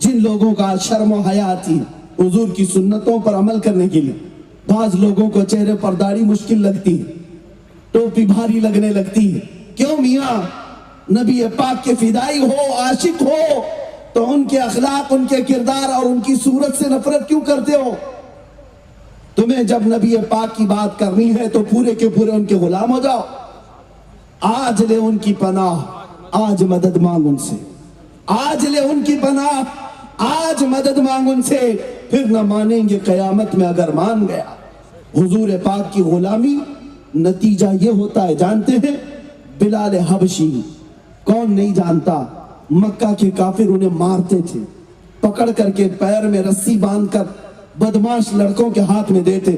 جن لوگوں کا شرم و حیا تھی حضور کی سنتوں پر عمل کرنے کے لیے، بعض لوگوں کو چہرے پر داڑھی مشکل لگتی ہے، ٹوپی بھاری لگنے لگتی ہے. کیوں میاں؟ نبی پاک کے فدائی ہو، عاشق ہو، تو ان کے اخلاق، ان کے کردار اور ان کی صورت سے نفرت کیوں کرتے ہو؟ تمہیں جب نبی پاک کی بات کرنی ہے تو پورے کے پورے ان کے غلام ہو جاؤ. آج لے ان کی پناہ، آج مدد مانگ ان سے. آج لے ان کی پناہ، آج مدد مانگ ان سے. پھر نہ مانیں گے قیامت میں اگر مان گیا. حضور پاک کی غلامی نتیجہ یہ ہوتا ہے، جانتے ہیں؟ بلال حبشی، کون نہیں جانتا؟ مکہ کے کافر انہیں مارتے تھے، پکڑ کر کے پیر میں رسی باندھ کر بدماش لڑکوں کے ہاتھ میں دیتے.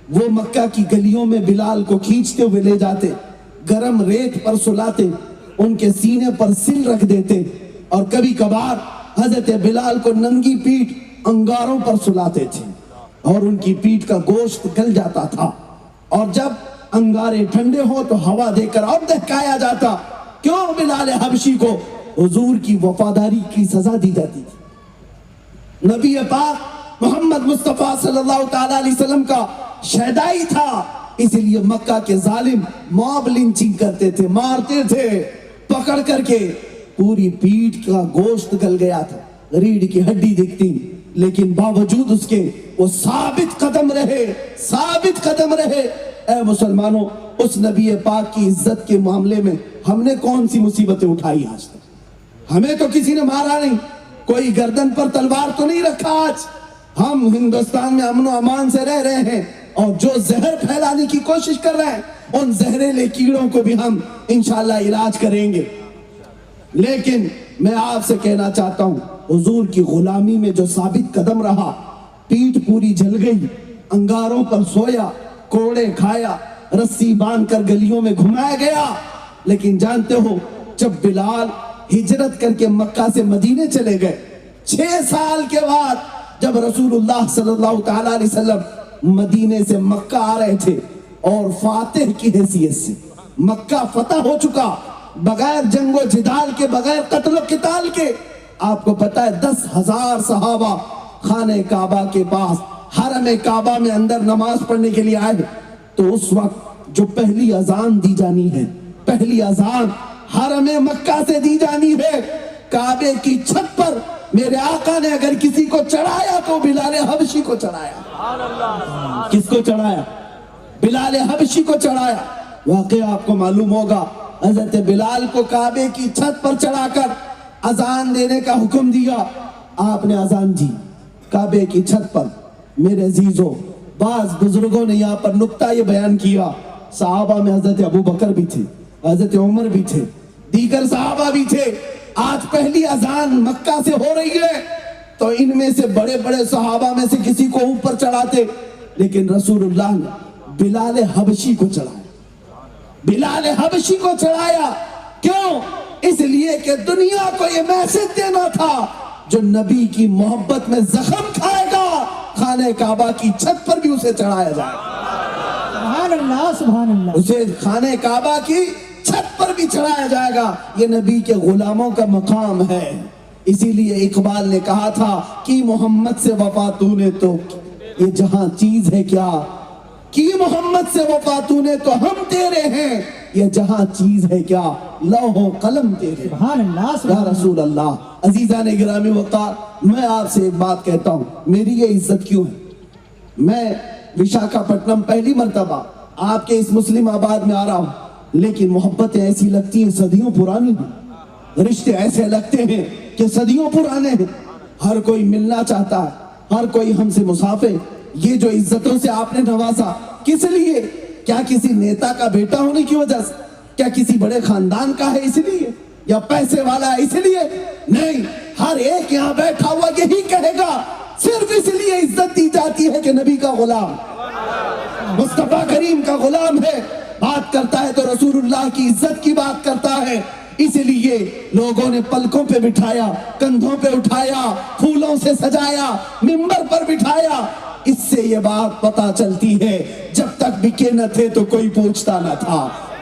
وہ مکہ کی گلیوں میں بلال کو کھینچتے ہوئے لے جاتے، گرم ریت پر سلاتے، ان کے سینے پر سل رکھ دیتے، اور کبھی کبھار حضرت بلال کو ننگی پیٹھ انگاروں پر سلاتے تھے، اور ان کی پیٹھ کا گوشت گل جاتا تھا، اور جب انگارے ٹھنڈے ہو تو ہوا دے کر اور دہکایا جاتا. کیوں؟ بلال حبشی کو حضور کی وفاداری کی سزا دی جاتی تھی. نبی پاک محمد مصطفیٰ صلی اللہ تعالیٰ علیہ وسلم کا شہدائی تھا، اس لیے مکہ کے ظالم موب لنچنگ کرتے تھے، مارتے تھے پکڑ کر کے. پوری پیٹھ کا گوشت گل گیا تھا، ریڑھ کی ہڈی دکھتی، لیکن باوجود اس کے وہ ثابت قدم رہے، ثابت قدم رہے. اے مسلمانوں، اس نبی پاک کی عزت کے معاملے میں ہم نے کون سی مصیبتیں اٹھائی آج تک؟ ہمیں تو کسی نے مارا نہیں، کوئی گردن پر تلوار تو نہیں رکھا. آج ہم ہندوستان میں امن و امان سے رہ رہے ہیں، اور جو زہر پھیلانے کی کوشش کر رہے ہیں ان زہریلے کیڑوں کو بھی ہم انشاءاللہ علاج کریں گے. لیکن میں آپ سے کہنا چاہتا ہوں، حضور کی غلامی میں جو ثابت قدم رہا، پیٹھ پوری جل گئی، انگاروں پر سویا، کوڑے کھایا، رسی باندھ کر گلیوں میں گھمایا گیا. لیکن جانتے ہو، جب بلال ہجرت کر کے مکہ سے مدینے چلے گئے، 6 سال کے بعد جب رسول اللہ صلی اللہ تعالیٰ علیہ وسلم مدینے سے مکہ آ رہے تھے، اور فاتح کی حیثیت سے مکہ فتح ہو چکا، بغیر جنگ و جدال کے، بغیر قتل و قتال کے. آپ کو پتا ہے 10,000 صحابہ خانہ کعبہ کے پاس حرم کعبہ میں اندر نماز پڑھنے کے لیے آئے. تو اس وقت جو پہلی اذان دی جانی ہے، پہلی اذان حرم مکہ سے دی جانی ہے، کعبے کی چھت پر میرے آقا نے اگر کسی کو چڑھایا تو بلال حبشی کو چڑھایا. کس کو چڑھایا؟ بلال حبشی کو چڑھایا. واقعہ آپ کو معلوم ہوگا، حضرت بلال کو کعبے کی چھت پر چڑھا کر اذان دینے کا حکم دیا. آپ نے اذان دی کعبے کی چھت پر. میرے عزیزو، بعض بزرگوں نے یہاں پر نکتہ یہ بیان کیا، صحابہ میں حضرت ابو بکر بھی تھے، حضرت عمر بھی تھے، دیگر صحابہ بھی تھے. آج پہلی اذان مکہ سے ہو رہی ہے تو ان میں سے بڑے بڑے صحابہ میں سے کسی کو اوپر چڑھاتے، لیکن رسول اللہ نے بلال حبشی کو چڑھایا. بلال حبشی کو چڑھایا. کیوں؟ اس لیے کہ دنیا کو یہ میسج دینا تھا، جو نبی کی محبت میں زخم کھائے گا خانہ کعبہ کی چھت پر بھی اسے چڑھایا جائے. سبحان اللہ، سبحان اللہ. اسے خانہ کعبہ کی چھت پر بھی چڑھایا جائے گا. یہ نبی کے غلاموں کا مقام ہے. اسی لیے اقبال نے کہا تھا کہ محمد سے وفا تو نے تو یہ جہاں چیز ہے کیا، کی محمد سے وفا تو نے تو ہم تیرے ہیں، یہ جہاں چیز ہے کیا، لوح و قلم تیرے. سبحان اللہ، یا رسول اللہ. عزیزان گرامی وقار، میں آپ سے ایک بات کہتا ہوں، میری یہ عزت کیوں ہے؟ میں وشاکھاپٹنم پہلی مرتبہ آپ کے اس مسلم آباد میں آ رہا ہوں، لیکن محبتیں ایسی لگتی ہیں صدیوں پرانی ہیں، رشتے ایسے لگتے ہیں کہ صدیوں پرانے ہیں. ہر کوئی ملنا چاہتا ہے، ہر کوئی ہم سے مسافر. یہ جو عزتوں سے آپ نے نوازا، کس لیے؟ کیا کسی نیتا کا بیٹا ہونے کی وجہ سے؟ کیا کسی بڑے خاندان کا ہے اس لیے؟ یا پیسے والا ہے اس لیے؟ نہیں، ہر ایک یہاں بیٹھا ہوا یہی کہے گا، صرف اس لیے عزت دی جاتی ہے کہ نبی کا غلام، مصطفیٰ کریم کا غلام ہے. بات کرتا ہے تو رسول اللہ کی عزت کی بات کرتا ہے. اس لیے لوگوں نے پلکوں پہ بٹھایا، کندھوں پہ اٹھایا، پھولوں سے سجایا، منبر پر بٹھایا. اس سے یہ بات پتا چلتی ہے، جب تک بکے نہ تھے تو کوئی پوچھتا نہ تھا،